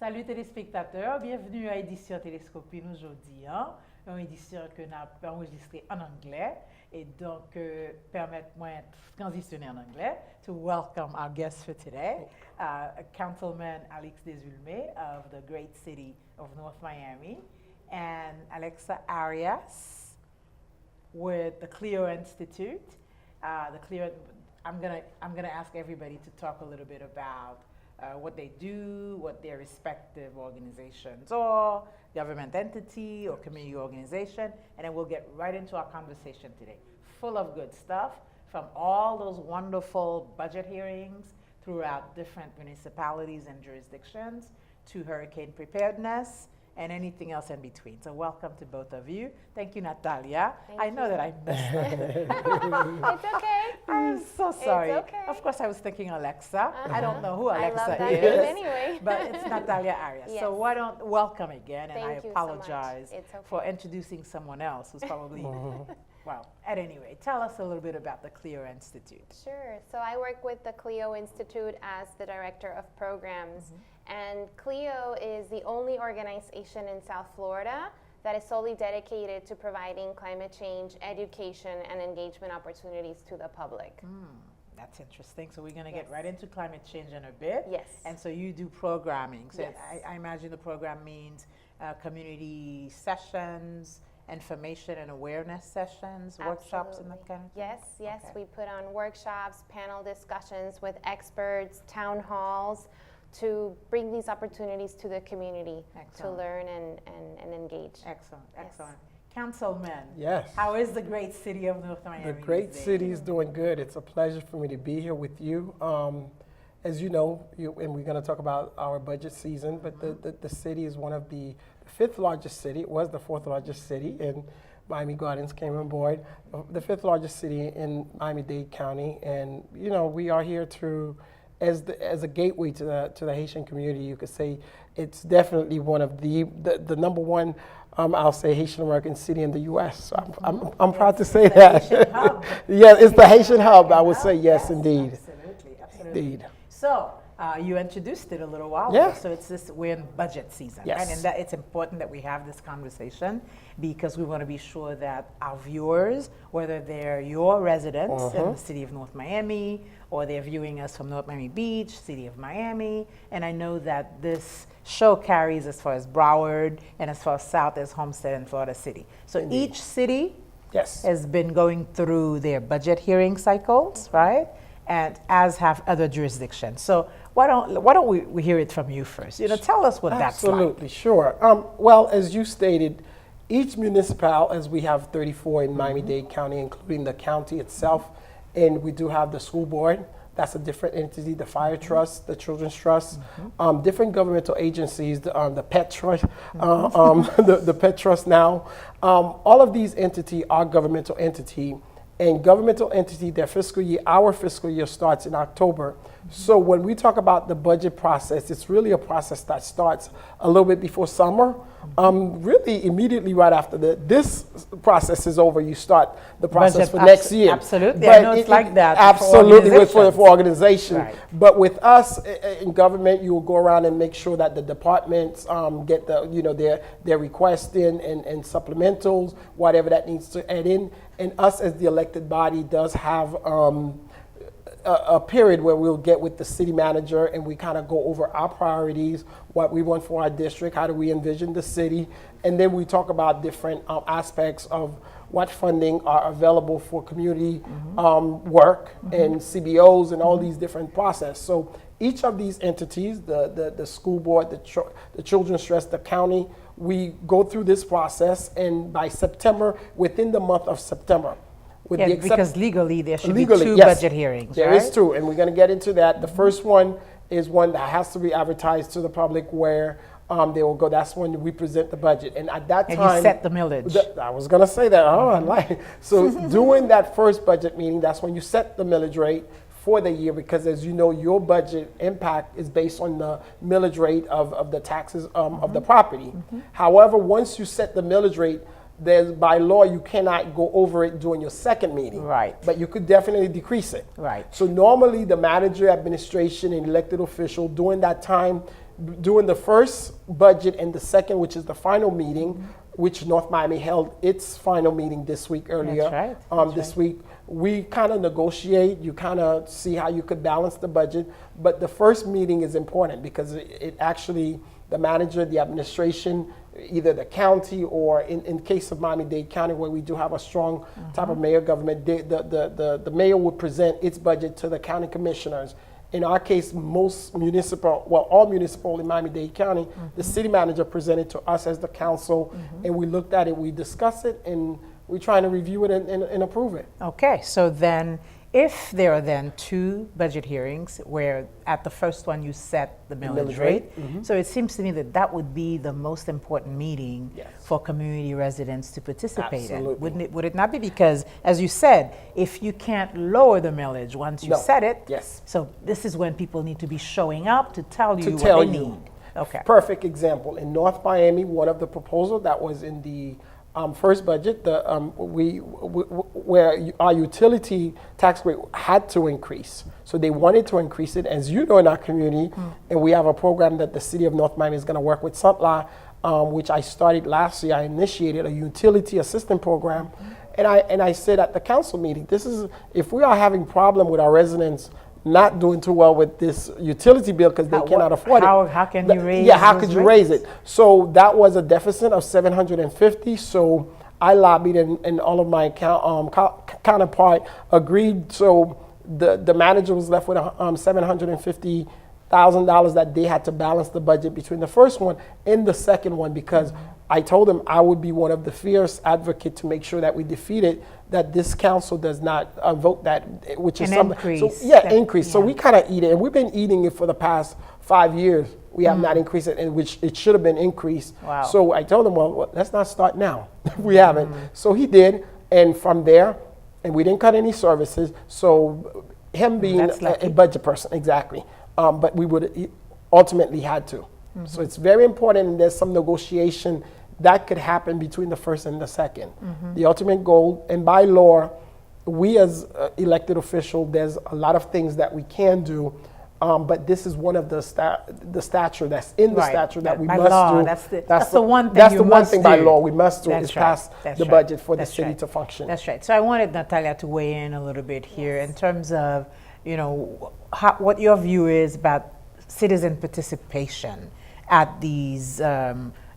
Salut téléspectateurs, bienvenue à l'édition Teleskopi nous aujourd'hui. Une édition que nous avons enregistrée en anglais. Et donc, permettez-moi de transitionner en anglais to welcome our guest for today, Councilman Alex Desulme of the great city of North Miami, and Alexa Arias with the Creole Institute. I'm gonna ask everybody to talk a little bit about what they do, what their respective organizations are, government entity or community organization, and then we'll get right into our conversation today. Full of good stuff from all those wonderful budget hearings throughout different municipalities and jurisdictions to hurricane preparedness and anything else in between. So welcome to both of you. Thank you, Natalia. I know that I messed up. It's okay. I'm so sorry. It's okay. Of course, I was thinking Alexa. I don't know who I Alexa love that is. name anyway. But it's Natalia Arias. Yes. So why don't welcome again, and Thank I you so much. apologize It's okay. for introducing someone else who's probably, well, at any rate, tell us a little bit about the Creole Institute. Sure. So I work with the Creole Institute as the director of programs. And Creole is the only organization in South Florida that is solely dedicated to providing climate change education and engagement opportunities to the public. That's interesting. So we're going to get Yes. right into climate change in a bit. Yes. And so you do programming. So Yes. I imagine the program means community sessions, information and awareness sessions, workshops and that Absolutely. kind of thing? Yes. Okay. We put on workshops, panel discussions with experts, town halls, to bring these opportunities to the community Excellent. to learn and engage. Excellent, Yes. excellent. Councilman, Yes. how is the great city of North Miami? The great these days? city is doing good. It's a pleasure for me to be here with you. As you know, and we're going to talk about our budget season, but the city is one of the fifth largest city. It was the fourth largest city, and Miami Gardens came on board. The fifth largest city in Miami-Dade County, and you know we are here to, as a gateway to the Haitian community. You could say it's definitely one of the number one. I'll say Haitian-American city in the U.S. So I'm proud to say that. Haitian hub. Yeah, it's the Haitian hub. I would say yes, indeed. Absolutely. Indeed. So you introduced it a little while Yeah. ago. So it's this, we're in budget season, Yes. right? And that it's important that we have this conversation because we want to be sure that our viewers, whether they're your residents in the city of North Miami or they're viewing us from North Miami Beach, city of Miami, and I know that this show carries as far as Broward and as far south as Homestead and Florida City. So each city Yes. has been going through their budget hearing cycles, right? And as have other jurisdictions. So why don't we hear it from you first? You know, tell us what that's like. Absolutely, sure. Well, as you stated, each municipal, as we have 34 in Miami-Dade County, including the county itself, and we do have the school board. That's a different entity, the fire trust, the children's trust, different governmental agencies, the pet trust, the pet trust now. All of these entities are governmental entity. And governmental entity, their fiscal year, our fiscal year starts in October. So when we talk about the budget process, it's really a process that starts a little bit before summer. Really immediately right after this process is over, you start the process for next year. Absolutely. I know it's like that. Absolutely, for organization. Right. But with us in government, you will go around and make sure that the departments get their requests in and supplementals, whatever that needs to add in. And us as the elected body does have a period where we'll get with the city manager and we kind of go over our priorities, what we want for our district, how do we envision the city, and then we talk about different aspects of what funding are available for community work and CBOs and all these different processes. So each of these entities, the school board, the children's trust, the county, we go through this process, and by September, within the month of September, with Yeah, the because legally there should be Legally, two yes. budget hearings, There right? is two, and we're going to get into that. The first one is one that has to be advertised to the public where they will go. That's when we present the budget. And at that And time, you set the millage. I was going to say that. Oh, I like. So during that first budget meeting, that's when you set the millage rate for the year, because as you know, your budget impact is based on the millage rate of the taxes of the property. However, once you set the millage rate, there's by law you cannot go over it during your second meeting. Right. But you could definitely decrease it. Right. So normally the manager, administration, and elected official during that time, during the first budget and the second, which is the final meeting, which North Miami held its final meeting this week earlier. That's right. This week, we kind of negotiate, you kind of see how you could balance the budget. But the first meeting is important because it actually, the manager, the administration, either the county or in case of Miami-Dade County where we do have a strong type of mayor government, the mayor would present its budget to the county commissioners. In our case, most municipal, well, all municipal in Miami-Dade County, the city manager presented to us as the council, and we looked at it, we discussed it, and we're trying to review it and approve it. Okay, so then if there are then two budget hearings where at the first one you set the millage rate, so it seems to me that that would be the most important meeting Yes. for community residents to participate Absolutely. in. Would it not be? Because as you said, if you can't lower the millage once you No. set it, Yes. so this is when people need to be showing up to tell you tell what they you. need. Okay. Perfect example. In North Miami, one of the proposals that was in the first budget, where our utility tax rate had to increase. So they wanted to increase it. As you know, in our community, and we have a program that the city of North Miami is going to work with Sant, which I started last year. I initiated a utility assistance program. And I said at the council meeting, this is, if we are having problem with our residents not doing too well with this utility bill because they cannot afford it. How can you raise? Yeah, how those could you rates? raise it? So that was a deficit of 750. So I lobbied, and all of my counterpart agreed. So the manager was left with $750,000 that they had to balance the budget between the first one and the second one, because I told them I would be one of the fierce advocates to make sure that we defeated that this council does not vote that, which is something. Increase. So, yeah, That- increase. So yeah. we kind of eat it, and we've been eating it for the past 5 years. We have not increased it, and which it should have been increased. Wow. So I told him, well, let's not start now. We haven't. So he did, and from there, and we didn't cut any services. So him being That's a lucky. budget person, exactly. But we would ultimately had to. So it's very important, and there's some negotiation that could happen between the first and the second. The ultimate goal, and by law, we as elected officials, there's a lot of things that we can do, but this is one of the statute that's in the Right. statute that we By must law, do. that's the one thing That's you the one must thing by do. law we must do That's is right. pass That's the right. budget for the That's city right. to function. That's right. So I wanted Natalia to weigh in a little bit here in terms of, what your view is about citizen participation at these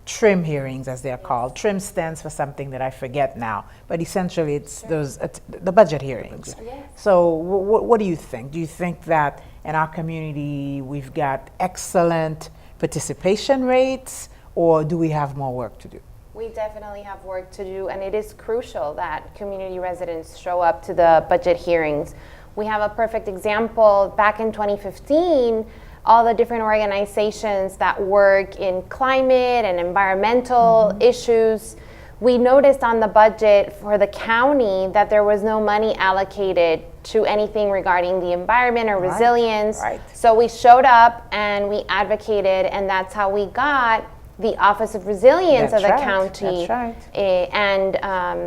TRIM hearings, as they're called. TRIM stands for something that I forget now, but essentially it's those the budget hearings. So what do you think? Do you think that in our community we've got excellent participation rates, or do we have more work to do? We definitely have work to do, and it is crucial that community residents show up to the budget hearings. We have a perfect example. Back in 2015, all the different organizations that work in climate and environmental issues, we noticed on the budget for the county that there was no money allocated to anything regarding the environment or resilience. Right. So we showed up and we advocated, and that's how we got the Office of Resilience of That's the right. county That's right. and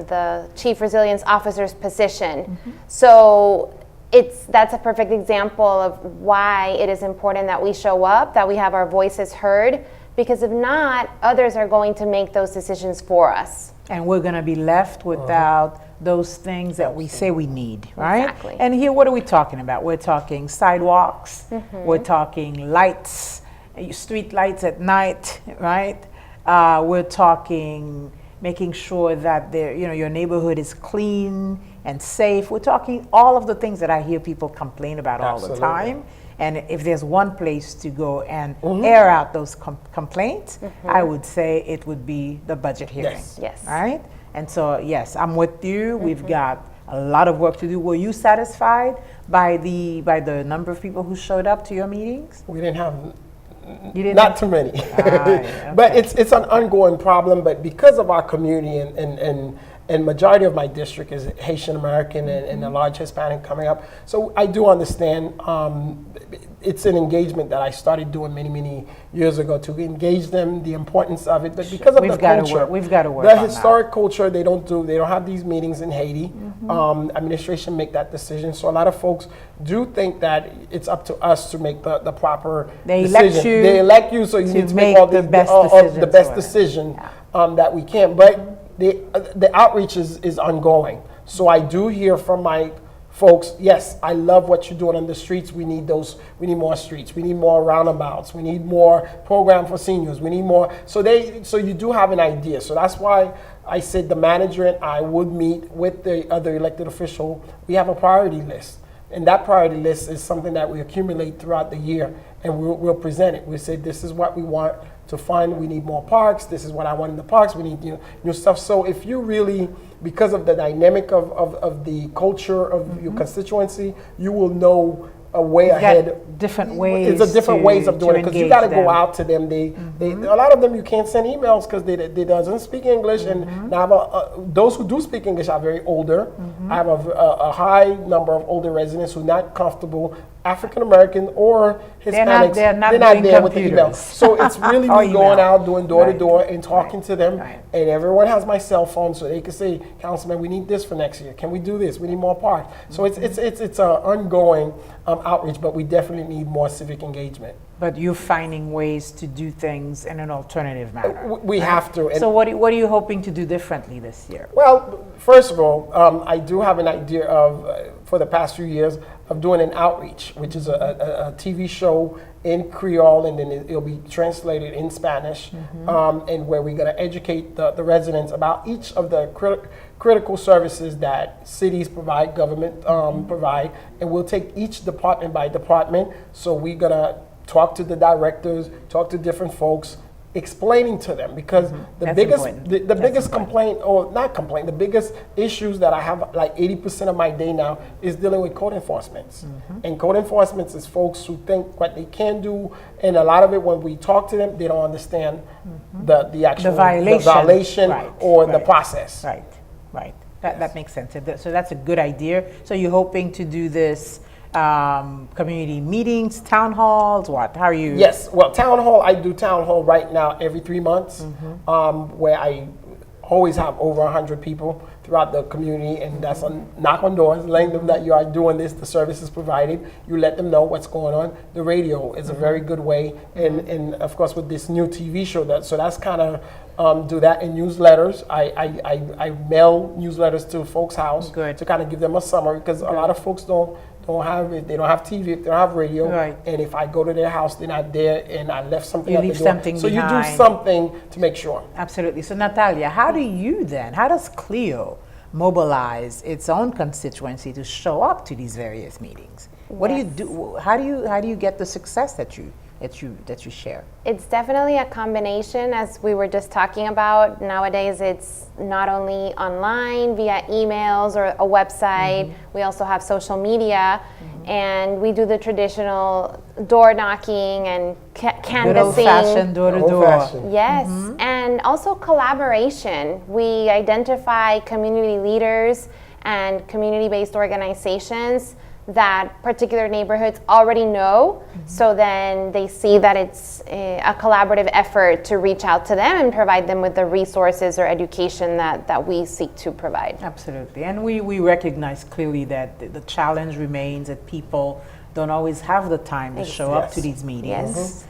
the Chief Resilience Officer's position. So that's a perfect example of why it is important that we show up, that we have our voices heard, because if not, others are going to make those decisions for us. And we're going to be left without those things that we say we need, right? Exactly. And here, what are we talking about? We're talking sidewalks, we're talking lights, street lights at night, right? We're talking making sure that your neighborhood is clean and safe. We're talking all of the things that I hear people complain about all the Absolutely. time. And if there's one place to go and air out those complaints, I would say it would be the budget hearing. Yes. Right? And so, yes, I'm with you. We've got a lot of work to do. Were you satisfied by the number of people who showed up to your meetings? We didn't have You didn't not have- too many. yeah, But okay. it's an ongoing problem. But because of our community and and majority of my district is Haitian-American and a large Hispanic coming up. So I do understand it's an engagement that I started doing many years ago to engage them, the importance of it. But because of the culture, we've got to work the on historic culture, they don't have these meetings in Haiti. Administration make that decision. So a lot of folks do think that it's up to us to make the proper decision. They elect you, so you need to make all the best decision that we can. But the outreach is ongoing. So I do hear from my folks, yes, I love what you're doing on the streets. We need more streets. We need more roundabouts. We need more program for seniors. We need more. So you do have an idea. So that's why I said the manager and I would meet with the other elected official. We have a priority list. And that priority list is something that we accumulate throughout the year, and we'll present it. We say, this is what we want to fund. We need more parks. This is what I want in the parks. We need new stuff. So if you really, because of the dynamic of the culture of your constituency, you will know a way ahead. Different ways. It's a different ways of doing it, because you got to go out to them. They a lot of them you can't send emails because they doesn't speak English, and now those who do speak English are very older. I have a high number of older residents who are not comfortable, African American or Hispanics. They're not there with the emails. So it's really me going out, doing door to door and talking to them. And everyone has my cell phone, so they can say, Councilman, we need this for next year. Can we do this? We need more parks. So it's an ongoing outreach, but we definitely need more civic engagement. But you're finding ways to do things in an alternative manner. We have to. So what are you hoping to do differently this year? Well, first of all, I do have an idea of, for the past few years, of doing an outreach, which is a TV show in Creole, and then it'll be translated in Spanish, and where we're going to educate the residents about each of the critical services that cities provide, government provide, and we'll take each department by department. So we're going to talk to the directors, talk to different folks, explaining to them, because the biggest complaint, or not complaint, the biggest issues that I have, like 80% of my day now, is dealing with code enforcements. And code enforcements is folks who think what they can do, and a lot of it, when we talk to them, they don't understand the actual violation the process. Right. That makes sense. So that's a good idea. So you're hoping to do this community meetings, town halls, what? How are you? Yes, well, town hall, I do town hall right now every 3 months, where I always have over 100 people throughout the community, and that's on knock on doors, letting them that you are doing this, the service is provided. You let them know what's going on. The radio is a very good way, and of course with this new TV show, so that's kind of do that. In newsletters, I mail newsletters to folks' house to kind of give them a summary, because a lot of folks don't have it. They don't have TV, they don't have radio, and if I go to their house, they're not there, and I left something at the door. So you do something to make sure. Absolutely. So Natalia, how does Clio mobilize its own constituency to show up to these various meetings? What do you do? How do you get the success that you share? It's definitely a combination, as we were just talking about. Nowadays, it's not only online via emails or a website. We also have social media, and we do the traditional door knocking and canvassing. Good old-fashioned door-to-door. Yes, and also collaboration. We identify community leaders and community-based organizations that particular neighborhoods already know, so then they see that it's a collaborative effort to reach out to them and provide them with the resources or education that we seek to provide. Absolutely, and we recognize clearly that the challenge remains that people don't always have the time to show up to these meetings.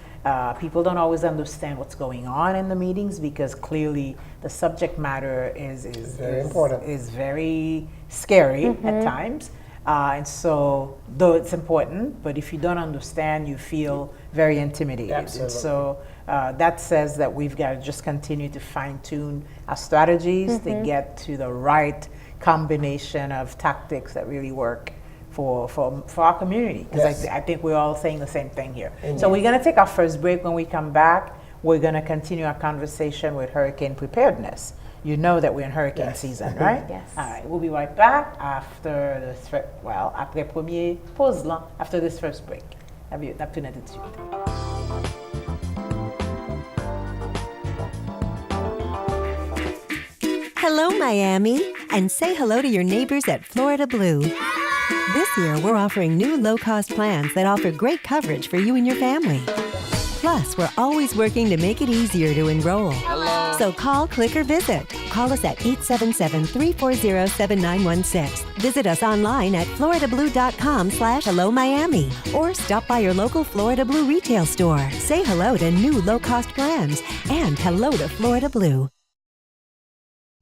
People don't always understand what's going on in the meetings, because clearly the subject matter is very important, is very scary at times. And so, though it's important, but if you don't understand, you feel very intimidated. Absolutely. And so that says that we've got to just continue to fine-tune our strategies to get to the right combination of tactics that really work for our community. Because I think we're all saying the same thing here. So we're going to take our first break. When we come back, we're going to continue our conversation with hurricane preparedness. You know that we're in hurricane season, right? Yes. All right, we'll be right back after après premier pause là, after this first break. À tout de suite. Hello, Miami, and say hello to your neighbors at Florida Blue. This year, we're offering new low-cost plans that offer great coverage for you and your family. Plus, we're always working to make it easier to enroll. Hello. So call, click, or visit. Call us at 877-340-7916. Visit us online at floridablue.com/hello Miami, or stop by your local Florida Blue retail store. Say hello to new low-cost plans and hello to Florida Blue.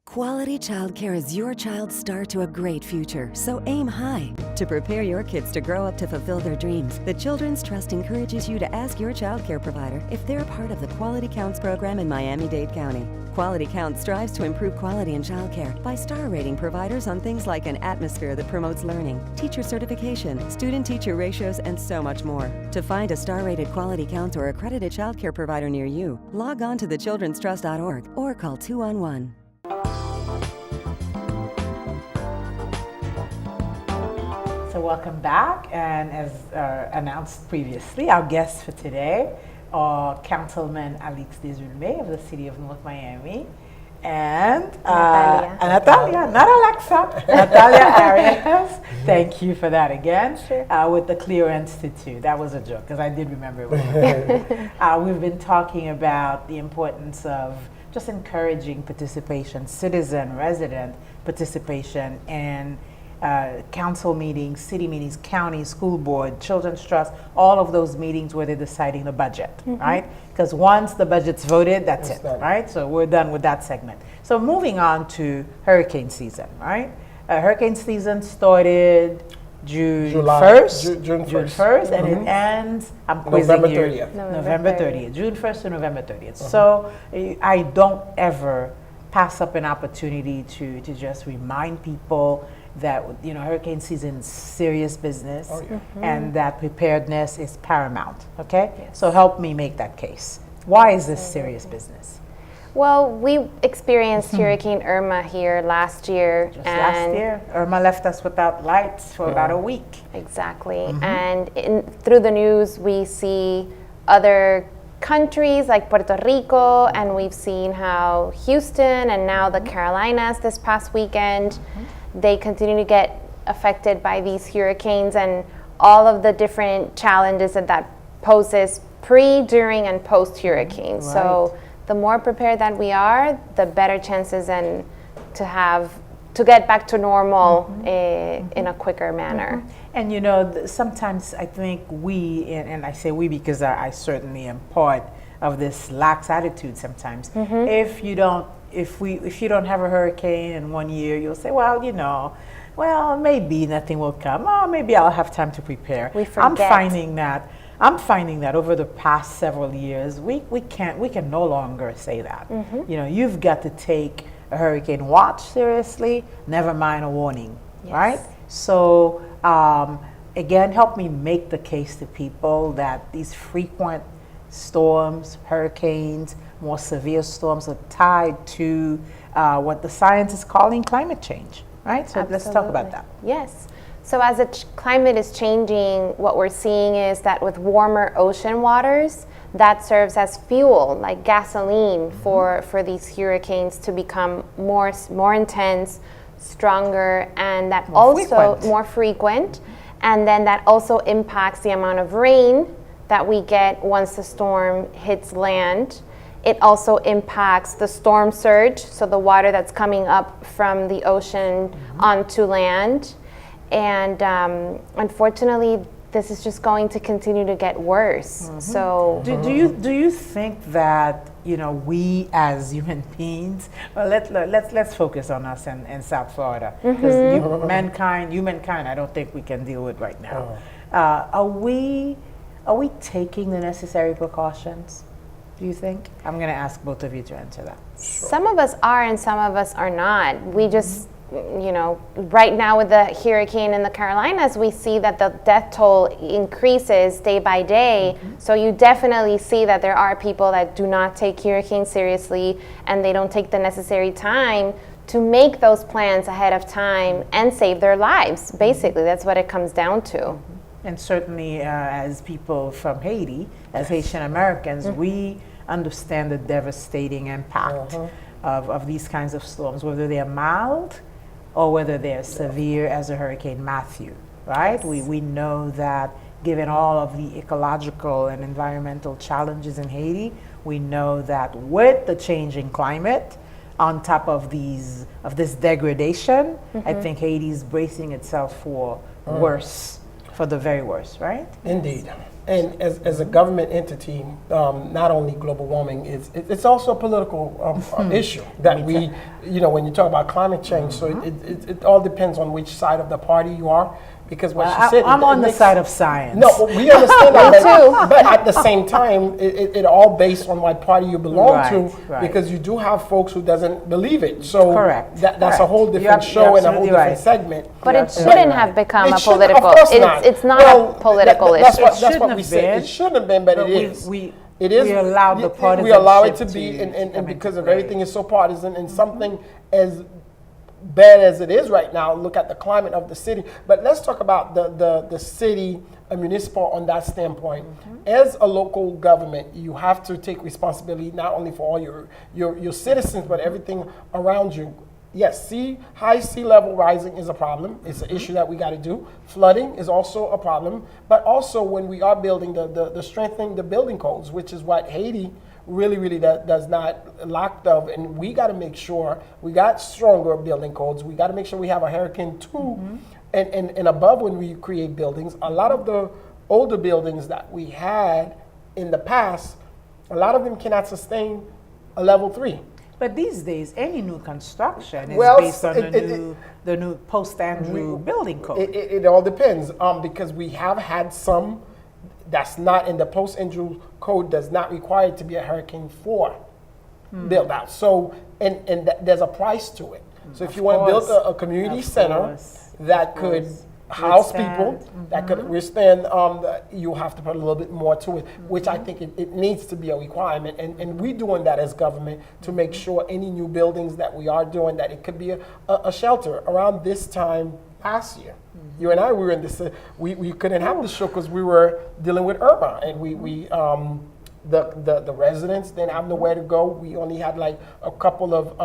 Quality childcare is your child's start to a great future, so aim high. To prepare your kids to grow up to fulfill their dreams, the Children's Trust encourages you to ask your childcare provider if they're part of the Quality Counts program in Miami-Dade County. Quality Counts strives to improve quality in childcare by star rating providers on things like an atmosphere that promotes learning, teacher certification, student-teacher ratios, and so much more. To find a star-rated Quality Counts or accredited childcare provider near you, log on to thechildrenstrust.org or call 211. So welcome back, and as announced previously, our guests for today are Councilman Alex Desulme of the City of North Miami, and Natalia, not Alexa, Natalia Arias. Thank you for that again. Sure. With the Clio Institute. That was a joke, because I did remember it was we've been talking about the importance of just encouraging participation, citizen, resident participation in council meetings, city meetings, county, school board, Children's Trust, all of those meetings where they're deciding the budget, right? Because once the budget's voted, that's it, right? So we're done with that segment. So moving on to hurricane season, right? Hurricane season started June 1st, June 1st. and it ends, I'm quizzing November you, 30th. November 30th, June 1st to November 30th. So I don't ever pass up an opportunity to just remind people that, you know, hurricane season is serious business, and that preparedness is paramount, okay? So help me make that case. Why is this serious business? Well, we experienced Hurricane Irma here last year. Just last year, Irma left us without lights for about a week. Exactly. And through the news, we see other countries like Puerto Rico, and we've seen how Houston and now the Carolinas this past weekend, they continue to get affected by these hurricanes and all of the different challenges that poses pre, during, and post hurricanes. Right. So the more prepared that we are, the better chances and to get back to normal in a quicker manner. And you know, sometimes I think we, and I say we because I certainly am part of this lax attitude sometimes. If you don't have a hurricane in one year, you'll say, well, you know, well, maybe nothing will come. Oh, maybe I'll have time to prepare. We forget. I'm finding that over the past several years, we can no longer say that. You know, you've got to take a hurricane watch seriously, never mind a warning, right? So again, help me make the case to people that these frequent storms, hurricanes, more severe storms are tied to what the science is calling climate change, right? So let's talk about that. Yes. So as the climate is changing, what we're seeing is that with warmer ocean waters, that serves as fuel, like gasoline, for these hurricanes to become more intense, stronger, and that more frequent. And then that also impacts the amount of rain that we get once the storm hits land. It also impacts the storm surge, so the water that's coming up from the ocean onto land. And unfortunately, this is just going to continue to get worse. So, do you think that, you know, we as human beings, well, let's focus on us in South Florida, because humankind, I don't think we can deal with right now. Are we taking the necessary precautions? Do you think? I'm going to ask both of you to answer that. Some of us are, and some of us are not. We just, you know, right now with the hurricane in the Carolinas, we see that the death toll increases day by day. So you definitely see that there are people that do not take hurricanes seriously, and they don't take the necessary time to make those plans ahead of time and save their lives. Basically, that's what it comes down to. And certainly, as people from Haiti, as Haitian-Americans, we understand the devastating impact of these kinds of storms, whether they're mild or whether they're severe as a Hurricane Matthew, right? We know that given all of the ecological and environmental challenges in Haiti, we know that with the changing climate, on top of this degradation, I think Haiti is bracing itself for worse, for the very worst, right? Indeed. And as a government entity, not only global warming, it's also a political issue that we, when you talk about climate change, so it all depends on which side of the party you are. Because what she said, I'm on the side of science. No, we understand that, but at the same time, it all based on what party you belong to, because you do have folks who doesn't believe it. So that's a whole different show and a whole different segment. But it shouldn't have become a political. It's not a political issue. That's what we say. It shouldn't have been, but it is. It is. We allow the partisanship. We allow it to be, and because of everything is so partisan, and something as bad as it is right now, look at the climate of the city. But let's talk about the city, a municipal on that standpoint. As a local government, you have to take responsibility not only for all your citizens, but everything around you. Yes, high sea level rising is a problem. It's an issue that we got to do. Flooding is also a problem. But also when we are building the strengthening the building codes, which is what Haiti really does not lack of, and we got to make sure we got stronger building codes. We got to make sure we have a Hurricane 2 and above when we create buildings. A lot of the older buildings that we had in the past, a lot of them cannot sustain a level 3. But these days, any new construction is based on the new post-Andrew building code. It all depends, because we have had some that's not in the post-Andrew code, does not require it to be a Hurricane 4 build out. So, and there's a price to it. So if you want to build a community center that could house people, that could withstand, you have to put a little bit more to it, which I think it needs to be a requirement. And we're doing that as government to make sure any new buildings that we are doing, that it could be a shelter. Around this time last year, you and I, we were in this, we couldn't have the show because we were dealing with Irma, and the residents didn't have nowhere to go. We only had like a couple of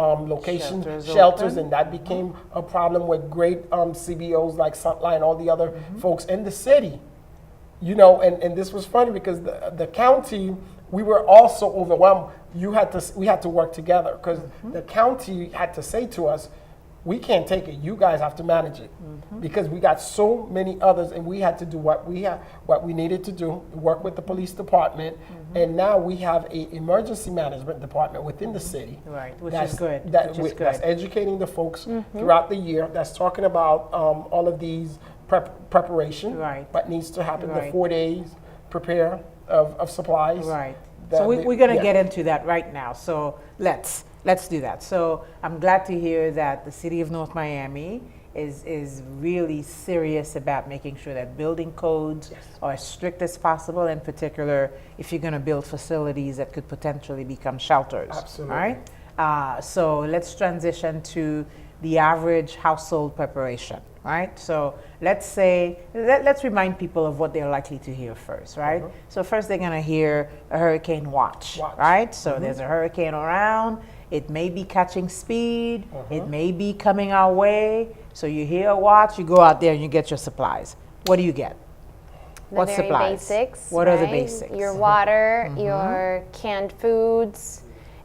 shelters, and that became a problem with great CBOs like Sant and all the other folks in the city. And this was funny because the county, we were also overwhelmed. We had to work together because the county had to say to us, we can't take it. You guys have to manage it, because we got so many others, and we had to do what we needed to do. Work with the police department, and now we have an emergency management department within the city, which is good. That's educating the folks throughout the year. That's talking about all of these preparation, what needs to happen. The 4 days prepare of supplies. So we're going to get into that right now. So let's do that. So I'm glad to hear that the city of North Miami is really serious about making sure that building codes are as strict as possible, in particular if you're going to build facilities that could potentially become shelters. Absolutely. Right? So let's transition to the average household preparation. Right? So let's remind people of what they're likely to hear first, right? So first they're going to hear a hurricane watch. Right? So there's a hurricane around. It may be catching speed. It may be coming our way. So you hear a watch, you go out there and you get your supplies. What do you get? What supplies? Basics. What are the basics? Your water, your canned foods,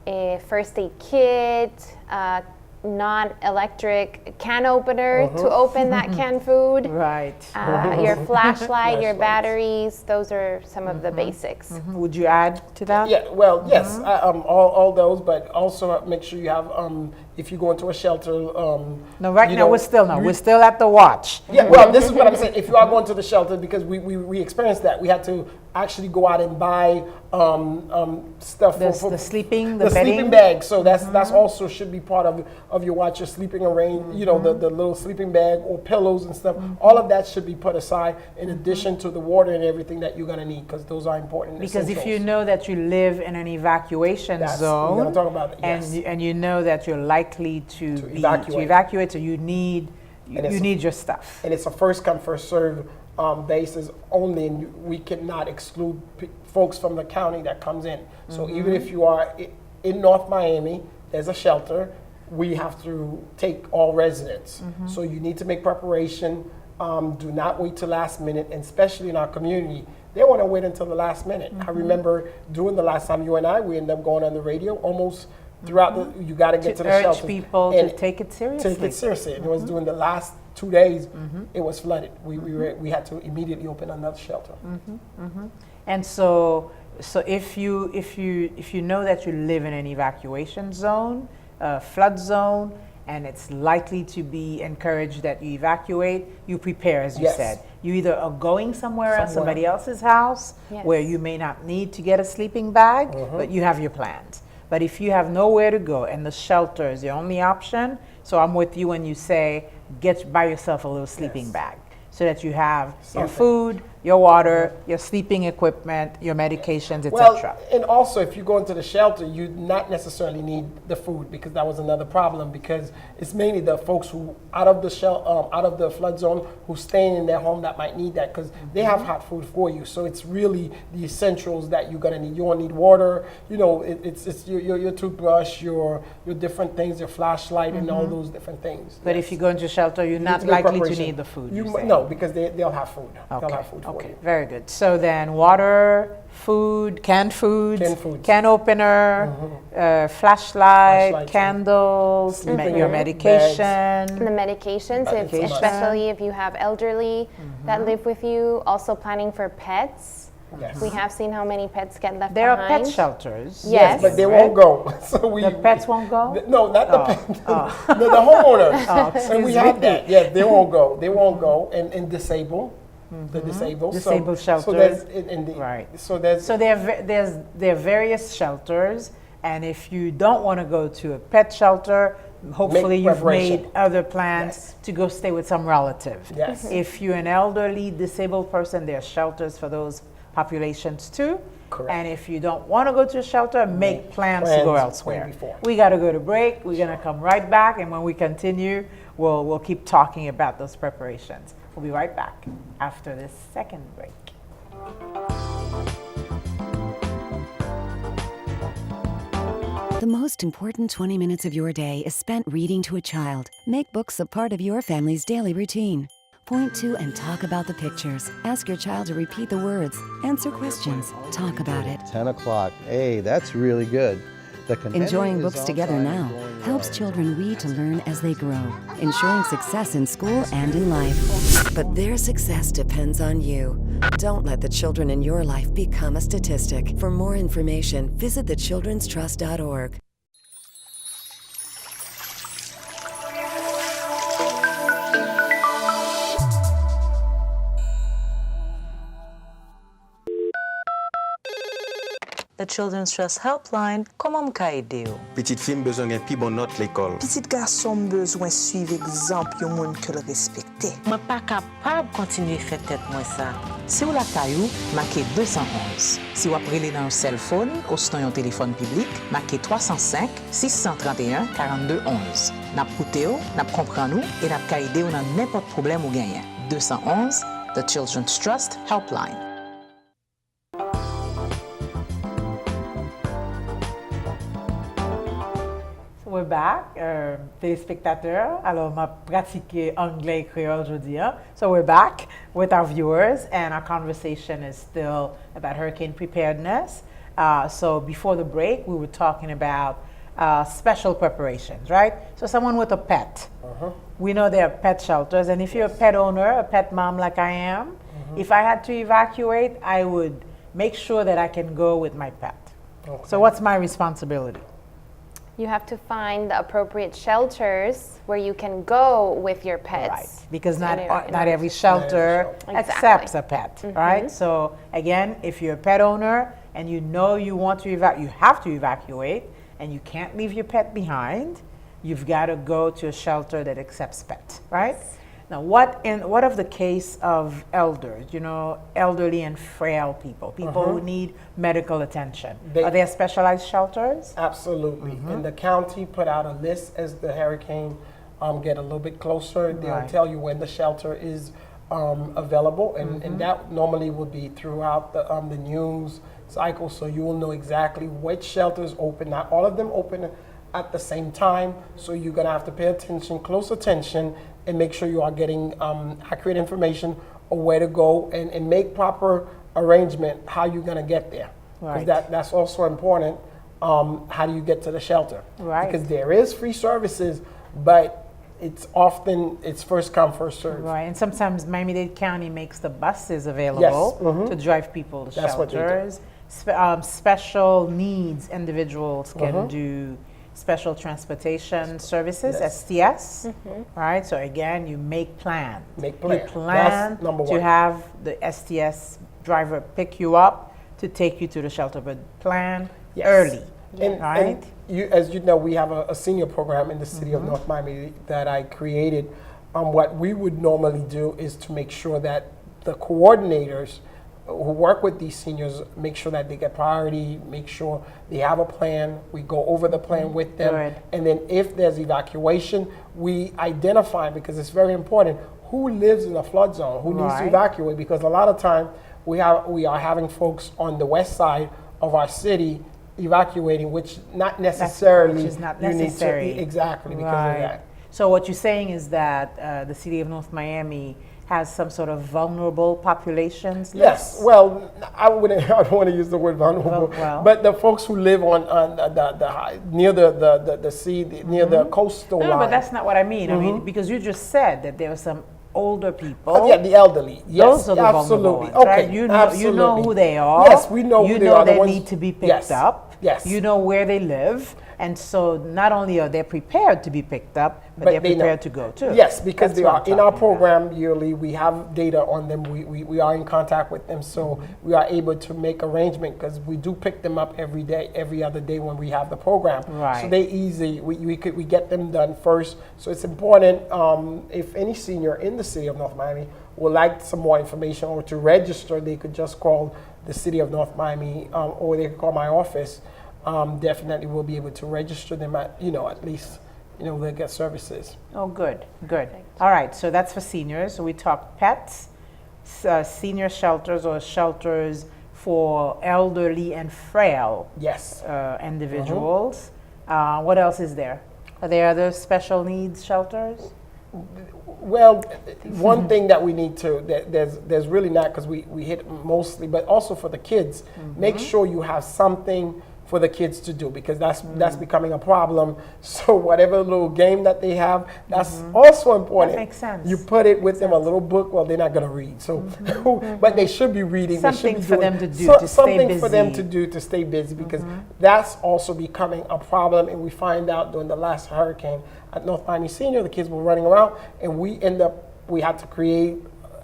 a first aid kit, non-electric can opener to open that canned food. Your flashlight, your batteries, those are some of the basics. Would you add to that? Yeah, well, yes, all those, but also make sure you have, if you go into a shelter. No, right now we're still at the watch. Yeah, well, this is what I'm saying. If you are going to the shelter, because we experienced that, we had to actually go out and buy stuff for the sleeping bag. So that's also should be part of your watch, your sleeping arrange, the little sleeping bag or pillows and stuff. All of that should be put aside in addition to the water and everything that you're going to need, because those are important. Because if you know that you live in an evacuation zone, we're going to talk about it, and you know that you're likely to evacuate, so you need your stuff. And it's a first come, first serve basis only, and we cannot exclude folks from the county that comes in. So even if you are in North Miami, there's a shelter. We have to take all residents. So you need to make preparation. Do not wait till last minute, and especially in our community, they want to wait until the last minute. I remember doing the last time you and I, we ended up going on the radio almost throughout the, you got to get to the shelter. Urge people to take it seriously. Take it seriously. And it was during the last 2 days, it was flooded. We had to immediately open another shelter. And so if you know that you live in an evacuation zone, a flood zone, and it's likely to be encouraged that you evacuate, you prepare, as you Yes. said. You either are going somewhere else, somebody else's house, Yes. where you may not need to get a sleeping bag, but you have your plans. But if you have nowhere to go and the shelter is the only option, so I'm with you when you say buy yourself a little sleeping Yes. bag, so that you have your Something. food, your water, your sleeping equipment, your medications, Well, etc. and also if you go into the shelter, you not necessarily need the food, because that was another problem, because it's mainly the folks who out of the flood zone who staying in their home that might need that, because they have hot food for you. So it's really the essentials that you're gonna need. You won't need water. You know, it's your toothbrush, your different things, your flashlight, and all those different things. But if you go into shelter, you're You need not to make likely to preparation. need the food. You you mu- say. no, because they'll have food. They'll have food for Okay, you. very good. So then water, food, canned foods, can opener, flashlight, Flashlight, candles, sleeping your bags. medication. The medications, Medication. especially if you have elderly that live with you, also planning for pets. Yes. We have seen how many pets get left There are behind. pet shelters. Yes. But they right? won't go. So we The pets won't go? No, not the pets. The homeowners. And excuse we have me. that. Yeah, they won't go. They won't go. And disabled. The disabled. Disabled So shelters. there's Right. So there's So there are various shelters, and if you don't want to go to a pet shelter, hopefully you've preparation. made other plans Yes. to go stay with some relative. Yes. If you're an elderly, disabled person, there are shelters for those populations too. Correct. And if you don't want to go to a shelter, make plans to go plans elsewhere. way before. We got to go to break. We're going to come right back, and when we continue, we'll keep talking about those preparations. We'll be right back after this second break. The most important 20 minutes of your day is spent reading to a child. Make books a part of your family's daily routine. Point to and talk about the pictures. Ask your child to repeat the words. Answer questions. Talk about it. 10 o'clock. Hey, that's really good. The contender Enjoying is books on together time now and going helps well. children read to learn as they grow, ensuring success in school and in life. But their success depends on you. Don't let the children in your life become a statistic. For more information, visit thechildrenstrust.org. The Children's Trust Helpline, koman m ka ede yo? Petite fille besoin gen pi bon note l'école. Petit garçon bezwen suiv exemple yon moun ke l respekte. Mwen pa kapab kontinue fè tèt mwen sa. Si ou la kayou, make 211. Si wap rele nan yon cell phone, ou sinon yon téléphone public, make 305 631 4211. Nap koute yo, nap kompran nou, et nap ka ede yo nan n'importe problème ou genyen. 211, The Children's Trust Helpline. We're back, téléspectateurs. Alors, on va pratiquer anglais et créole aujourd'hui. Hein? So we're back with our viewers, and our conversation is still about hurricane preparedness. So before the break, we were talking about special preparations, right? So someone with a pet. We know there are pet shelters, and if you're a pet owner, a pet mom like I am, if I had to evacuate, I would make sure that I can go with my pet. So what's my responsibility? You have to find the appropriate shelters where you can go with your pets. Right, because In not order- not every shelter Exactly. accepts a pet, right? So again, if you're a pet owner and you know you want to you have to evacuate, and you can't leave your pet behind, you've got to go to a shelter that accepts pets, right? Now, what of the case of elders? You know, elderly and frail people who need medical attention. Are there specialized shelters? Absolutely. And the county put out a list as the hurricane get a little bit closer. They'll Right. tell you when the shelter is available, and that normally would be throughout the news. cycle, so you will know exactly which shelters open. Not all of them open at the same time, so you're gonna have to pay attention, close attention, and make sure you are getting accurate information on where to go and make proper arrangement how you're gonna get there. Right. Because that's also important. How do you get to the shelter? Right. Because there is free services, but it's first come, first serve. Right, and sometimes Miami-Dade County makes the buses available to drive people to That's what they do. shelters. Special needs individuals can do special transportation services, Yes. STS. Right, so again, you make plans. Make plan. You plan That's number to one. have the STS driver pick you up to take you to the shelter, but plan Yes. early. And, right? and as you know, we have a senior program in the city of North Miami that I created. What we would normally do is to make sure that the coordinators who work with these seniors make sure that they get priority, make sure they have a plan. We go over the plan with them. Good. And then if there's evacuation, we identify, because it's very important, who lives in a flood zone, who needs to Right. evacuate, because a lot of time we are having folks on the west side of our city evacuating, which not necessarily Which is not you necessary. need to exactly because Right. of that. So what you're saying is that the city of North Miami has some sort of vulnerable populations Yes, list? well, I don't want to use the word vulnerable, Well. but the folks who live on near the sea, near the coastal No, line. but that's not what I mean. I mean, because you just said that there are some older people. Oh, yeah, the elderly. Yes, Those are the vulnerable absolutely. ones, Okay, right? You know absolutely. who they are. Yes, we know you who they know are. The they ones- need to be picked Yes, up. yes. You know where they live. And so not only are they prepared to be picked up, but they're they know. prepared to go too. Yes, because That's they what are I'm in our talking about. program yearly. We have data on them. We are in contact with them, so we are able to make arrangement because we do pick them up every day, every other day when we have the program. Right. So they easy. We get them done first. So it's important. If any senior in the city of North Miami would like some more information or to register, they could just call the city of North Miami, or they could call my office. Definitely we'll be able to register them at least, they'll get services. Oh, good, good. All right, so that's for seniors. So we talked pets, senior shelters or shelters for elderly and frail Yes. individuals. What else is there? Are there other special needs shelters? Well, one thing that we need to, there's really not, because we hit mostly, but also for the kids, make sure you have something for the kids to do, because that's becoming a problem. So whatever little game that they have, that's also important. That makes sense. You put it with them, a little book, well, they're not going to read. So, but they should be reading. Something they should be for doing them to do to stay something for them busy. to do to stay busy, because that's also becoming a problem. And we find out during the last hurricane at North Miami Senior, the kids were running around, and we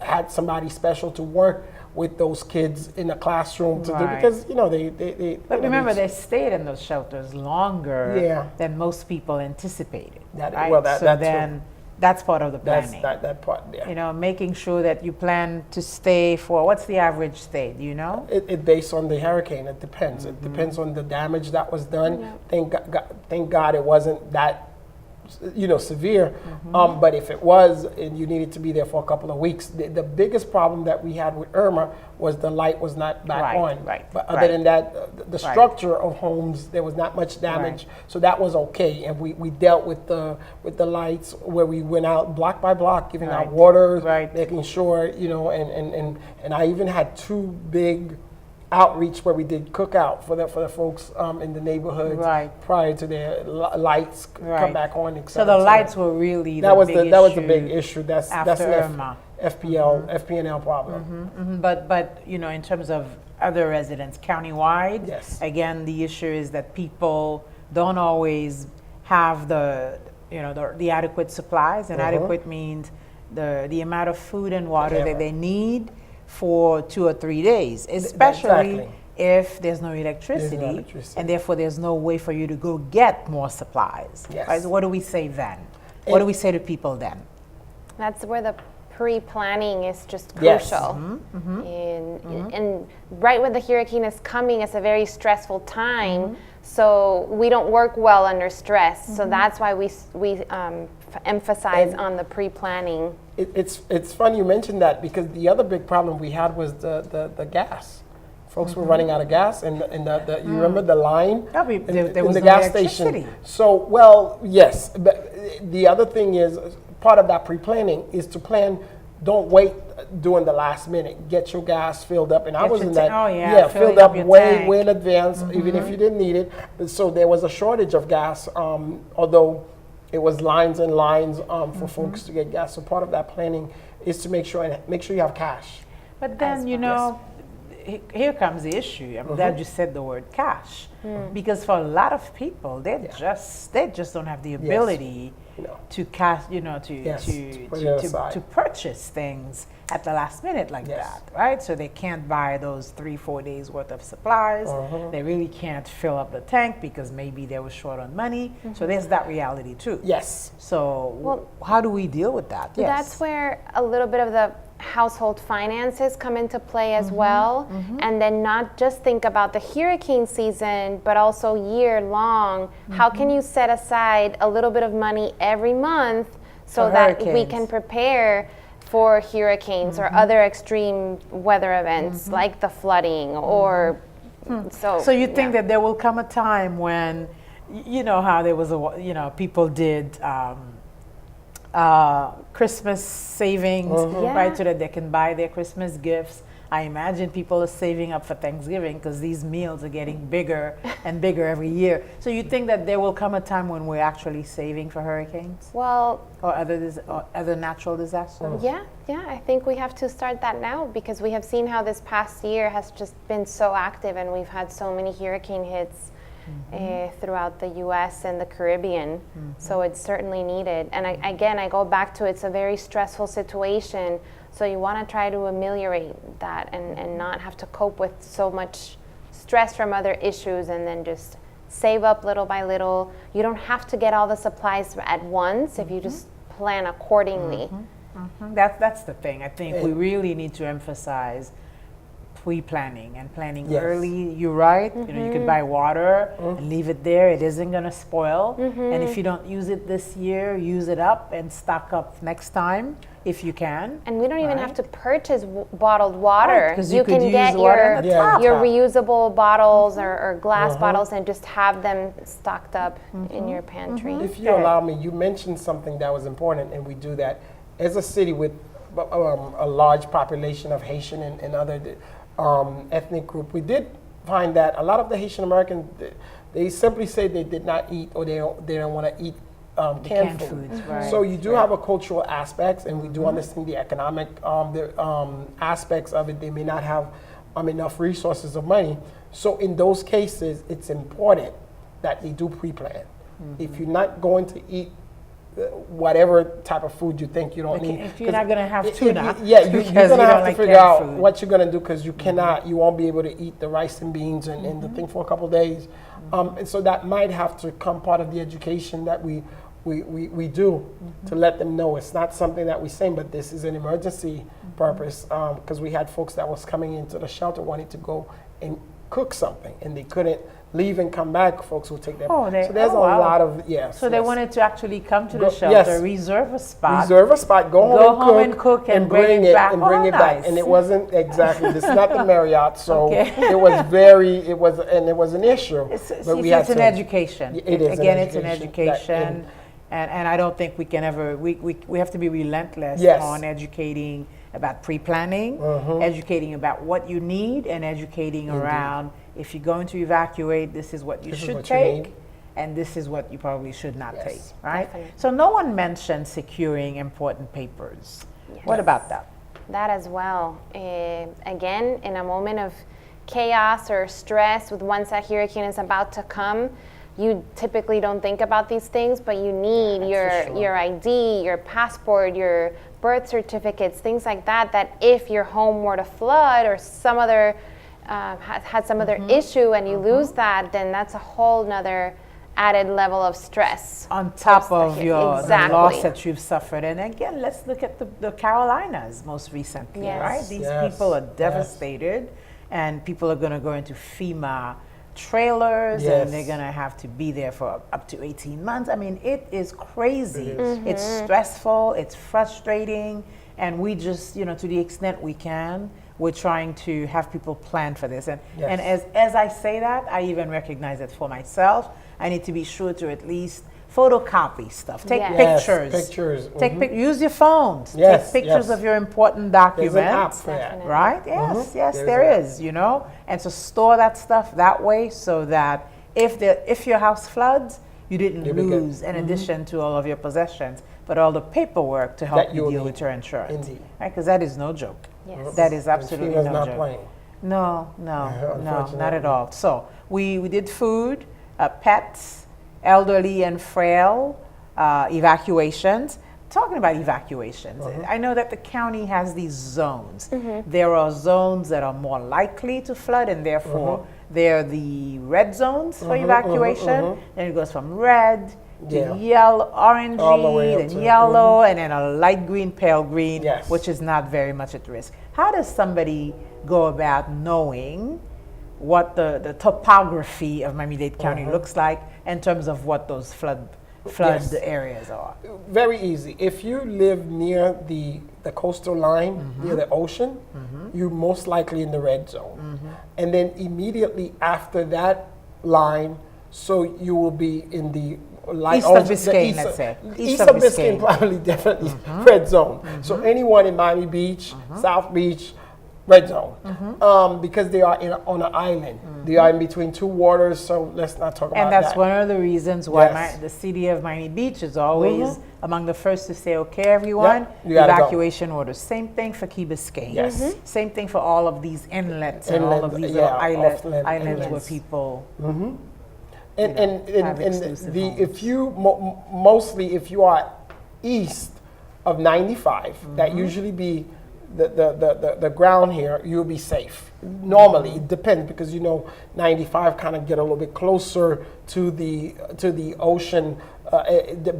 had somebody special to work with those kids in the classroom to do, Right. because they. But remember, they stayed in those shelters longer Yeah. than most people anticipated. That- right? well, that- so that's then that's part of the that's planning. that part. Yeah. Making sure that you plan to stay for, what's the average stay? Do you know? It based on the hurricane. It depends. It depends on the damage that was done. Thank God it wasn't that severe. But if it was, and you needed to be there for a couple of weeks, the biggest problem that we had with Irma was the light was not back Right, on. right, But other right. than that, the Right. structure of homes, there was not much damage, so that was okay. And we dealt with the lights, where we went out block by block, giving out Right, water, right. making sure, and I even had two big outreach where we did cookout for the folks in the neighborhood Right. prior to their lights come Right. back on. Et So cetera, the et lights cetera. were really that the was big that was the issue big issue. That's after an Irma. FPNL problem. But in terms of other residents countywide, Yes. again, the issue is that people don't always have the adequate supplies, and adequate means the amount of food and water that they need for 2 or 3 days, especially Exactly. if there's no electricity, electricity. and therefore there's no way for you to go get more supplies. Yes. Right? So what do we say then? What do we say to people then? That's where the pre-planning is just Yes. crucial. And right when the hurricane is coming, it's a very stressful time. So we don't work well under stress. So that's why we emphasize on the pre-planning. It's funny you mentioned that, because the other big problem we had was the gas Folks were running out of gas, and you remember the line there in was the no gas electricity. station. So, well, yes, but the other thing is, part of that pre-planning is to plan. Don't wait during the last minute. Get your gas filled up, and I Get was your in that. filling Filled up up your way tank. in advance, even if you didn't need it. But so there was a shortage of gas, although it was lines and lines for folks to get gas. So part of that planning is to make sure you have cash. But then, here comes the issue. I'm glad you said the word cash, because for a lot of people, they just don't have the ability to cash, to purchase things at the last minute like that, right? So they can't buy those 3-4 days worth of supplies. They really can't fill up the tank because maybe they were short on money. So there's that reality too. Yes. So how do we deal with that? Yes. That's where a little bit of the household finances come into play as well, and then not just think about the hurricane season, but also year long. How can you set aside a little bit of money every month so that we can prepare for hurricanes or other extreme weather events like the flooding or So you think that there will come a time when, how there was people did Christmas savings, right, so that they can buy their Christmas gifts. I imagine people are saving up for Thanksgiving because these meals are getting bigger and bigger every year. So you think that there will come a time when we're actually saving for hurricanes? Well, or other natural disasters? Yeah, I think we have to start that now because we have seen how this past year has just been so active and we've had so many hurricane hits throughout the U.S. and the Caribbean. So it's certainly needed. And I go back to it's a very stressful situation. So you want to try to ameliorate that and not have to cope with so much stress from other issues and then just save up little by little. You don't have to get all the supplies at once if you just plan accordingly. That's the thing. I think we really need to emphasize pre-planning and planning early. You're right. You could buy water and leave it there. It isn't going to spoil. And if you don't use it this year, use it up and stock up next time if you can. And we don't even have to purchase bottled water. Because you can could get use water your reusable bottles or glass bottles and just have them stocked up in your pantry. If you allow me, you mentioned something that was important, and we do that as a city with a large population of Haitian and other ethnic group. We did find that a lot of the Haitian Americans, they simply say they did not eat or they don't want to eat canned foods. Right. So you do have a cultural aspects, and we do understand the economic aspects of it. They may not have enough resources of money. So in those cases, it's important that they do pre-plan. If you're not going to eat whatever type of food you think you don't need. If you're not going to have tuna. You're going to have to figure out food. what you're going to do because you won't be able to eat the rice and beans and the thing for a couple of days. And so that might have to come part of the education that we do to let them know it's not something that we're saying, but this is an emergency purpose because we had folks that was coming into the shelter wanting to go and cook something and they couldn't leave and come back. Folks will take them. So there's a lot of So they wanted to actually come to the shelter, reserve a spot, go home and cook and bring it back. And it wasn't exactly. This is not the Marriott, so it was an issue. It's an education. It is it's an education. And I don't think we can ever, we have to be relentless on educating about pre-planning, educating about what you need, and educating around if you're going to evacuate, this is what you should take, and this is what you probably should not take, right? Definitely. So no one mentioned securing important papers. What about that? That as well. Again, in a moment of chaos or stress with once that hurricane is about to come, you typically don't think about these things, but you need your ID, your passport, your birth certificates, things like that, that if your home were to flood or some other had some other issue and you lose that, then that's a whole nother added level of stress. On top of the loss that you've suffered. And again, let's look at the Carolinas most recently, right? These people are devastated and people are going to go into FEMA trailers and they're going to have to be there for up to 18 months. I mean, it is crazy. It's stressful, it's frustrating, and we just, to the extent we can, we're trying to have people plan for this. And Yes. as I say that, I even recognize it for myself. I need to be sure to at least photocopy stuff. Take Yes. pictures. Yes, pictures. Use your phones. Yes, Take pictures yes. of your important There's documents. an app for that. Definitely. Right? Yes, yes, There's there an app. is, you know. And to store that stuff that way so that if your house floods, you didn't You'll be good. lose in addition to all of your possessions, but all the paperwork to help That you you'll deal need. with your insurance. Indeed. Right? Because that is no joke. Yes. That is And absolutely FEMA's no not joke. playing. No, not Unfortunately. at all. So we did food, pets, elderly and frail, evacuations. Talking about evacuations, I know that the county has these zones. There are zones that are more likely to flood, and therefore they're the red zones for evacuation. Then it goes from red to Yeah. yellow, orangey, All the way up then to- yellow, and then a light green, pale green, Yes. which is not very much at risk. How does somebody go about knowing what the topography of Miami-Dade County looks like in terms of what those flood Yes. areas are? Very easy. If you live near the coastal line, near the ocean, you're most likely in the red zone. And then immediately after that line, so you will be in the light East of Biscayne, let's say. East of Biscayne, probably definitely red zone. So anyone in Miami Beach, South Beach, red zone, because they are on an island. They are in between two waters, so let's not talk about And that's that. one of the reasons why Yes. the city of Miami Beach is always among the first to say, okay, everyone, you gotta go. evacuation orders. Same thing for Key Biscayne. Yes. Same thing for all of these inlets and all of Inland, these yeah, little islands off-land where inlets. people. And have exclusive the homes. if you mostly if you are east of 95, that usually be the ground here, you'll be safe. Normally, it depends because 95 kind of get a little bit closer to the ocean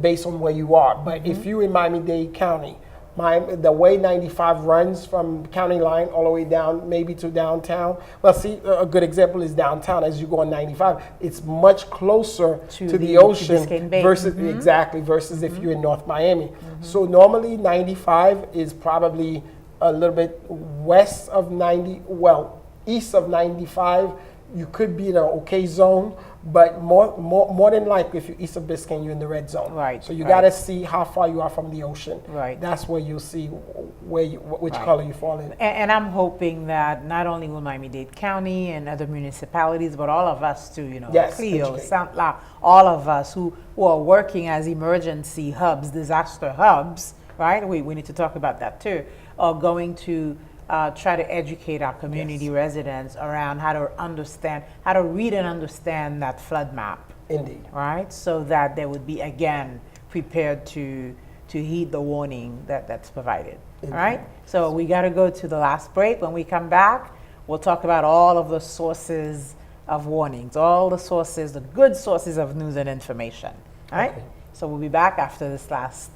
based on where you are. But if you're in Miami-Dade County, the way 95 runs from county line all the way down maybe to downtown. Well, see, a good example is downtown. As you go on 95, it's much closer to the the ocean Biscayne Bay. versus if you're in North Miami. So normally 95 is probably a little bit west of 90, well, east of 95. You could be in an okay zone, but more than likely, if you're east of Biscayne, you're in the red zone. Right, So you right. got to see how far you are from the ocean. Right. That's where you'll see which Right. color you fall in. And I'm hoping that not only will Miami-Dade County and other municipalities, but all of us too, Yes, Creole, educate. Sant, all of us who are working as emergency hubs, disaster hubs, right? We need to talk about that too, are going to try to educate our community residents around how to read and understand that flood map. Indeed. Right, so that they would be again prepared to heed the warning that's provided. All right, so we got to go to the last break. When we come back, we'll talk about all of the sources of warnings, all the sources, the good sources of news and information. All right, Okay. so we'll be back after this last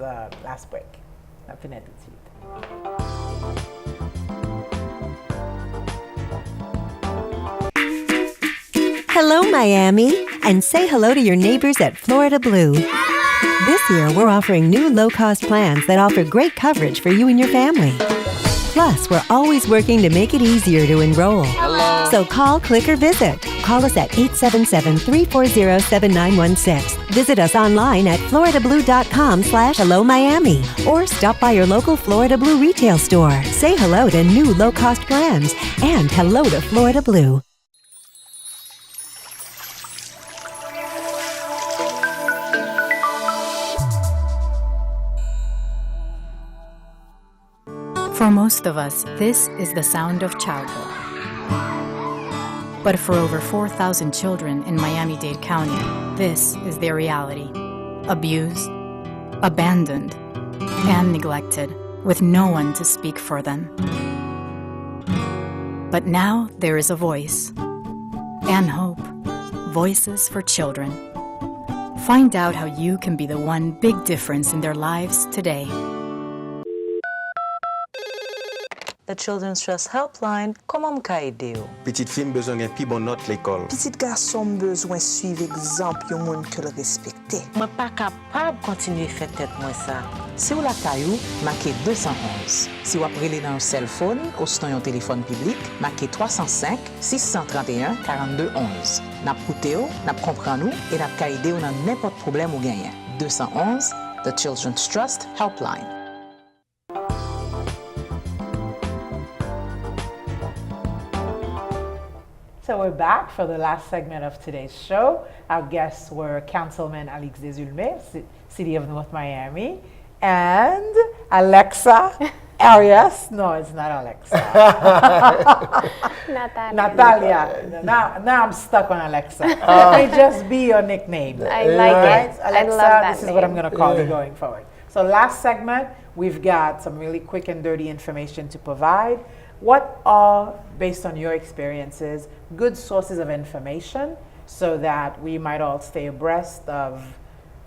break. La fenêtre tout de suite. Hello, Miami, and say hello to your neighbors at Florida Blue. This year, we're offering new low-cost plans that offer great coverage for you and your family. Plus, we're always working to make it easier to enroll. So call, click, or visit. Call us at 877-340-7916. Visit us online at floridablue.com/hello Miami, or stop by your local Florida Blue retail store. Say hello to new low-cost plans and hello to Florida Blue. For most of us, this is the sound of childhood. But for over 4,000 children in Miami-Dade County, this is their reality. Abused, abandoned, and neglected, with no one to speak for them. But now there is a voice and hope. Voices for Children. Find out how you can be the one big difference in their lives today. the Children's Trust Helpline, comment m ka ede yo? Petite fille besoin gen pi bon note l'école. Petit garçon besoin suivre exemple yon moun que le respecter. Mwen pa kapab kontinue fè tèt mwen sa. Si ou la kayou, marqué 211. Si wap rele nan yon cell phone, ou sinon yon téléphone public, marqué 305 631 42 11. Nap koute yo, nap kompran nou, et nap ka ede yo nan n'importe problème ou genyen. 211, the Children's Trust Helpline. So we're back for the last segment of today's show. Our guests were Councilman Alex Desulme, City of North Miami, and Alexa Arias. No, it's not Alexa. Natalia. Now I'm stuck on Alexa. It may just be your nickname. I like it. Alexa, I love that this is name. what I'm going to call you going forward. So last segment, we've got some really quick and dirty information to provide. What are, based on your experiences, good sources of information so that we might all stay abreast of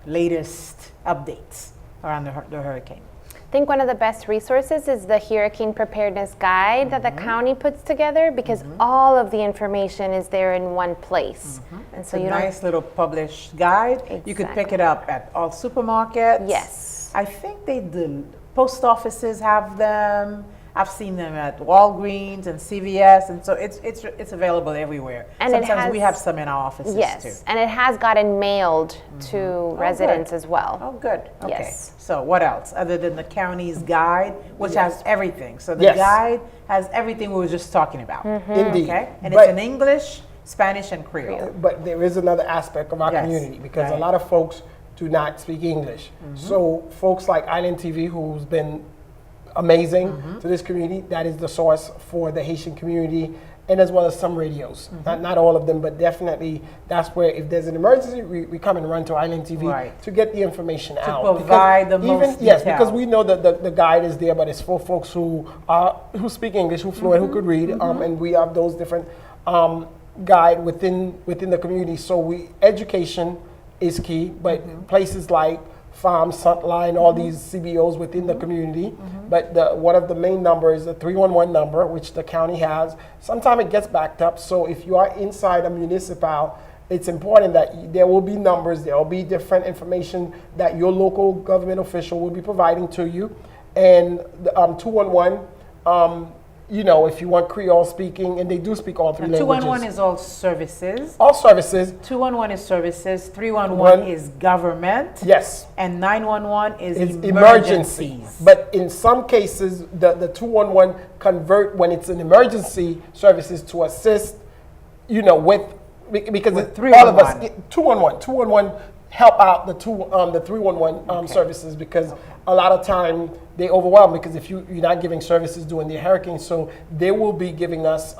latest updates around the hurricane? I think one of the best resources is the Hurricane Preparedness Guide that the county puts together, because all of the information is there in one place. And so It's a you nice little published guide. You could pick it up at all supermarkets. Yes. I think the post offices have them. I've seen them at Walgreens and CVS, and so it's available everywhere. And sometimes we have some in our offices too. And it has gotten mailed to residents good. as well. Oh, good. Okay. Yes. So what else other than the county's guide, which has everything? So the Yes. guide has everything we were just talking about. Indeed. Okay, and But- it's in English, Spanish, and Creole. But there is another aspect of our Yes, community, because a right. lot of folks do not speak English. So folks like Island TV, who's been amazing to this community, that is the source for the Haitian community, and as well as some radios. Not all of them, but definitely that's where, if there's an emergency, we come and run to Island TV Right. to get the information out. provide the Because most yes, detail. because we know that the guide is there, but it's for folks who speak English, who fluent, who could read, and we have those different guide within the community. So education is key, but places like Sant, all these CBOs within the community. But one of the main numbers is the 311 number, which the county has. Sometimes it gets backed up. So if you are inside a municipal, it's important that there will be numbers, there will be different information that your local government official will be providing to you. And the 211, if you want Creole speaking, and they do speak all three languages. 211 is all services. All services. 211 is services. 311 is government. Yes. And 911 is It's emergencies. But in some cases, the 211 convert when it's an emergency services to assist, because With all of us, 311. 211 help out the 311 services, because a lot of time they overwhelm, because if you're not giving services during the hurricane, so they will be giving us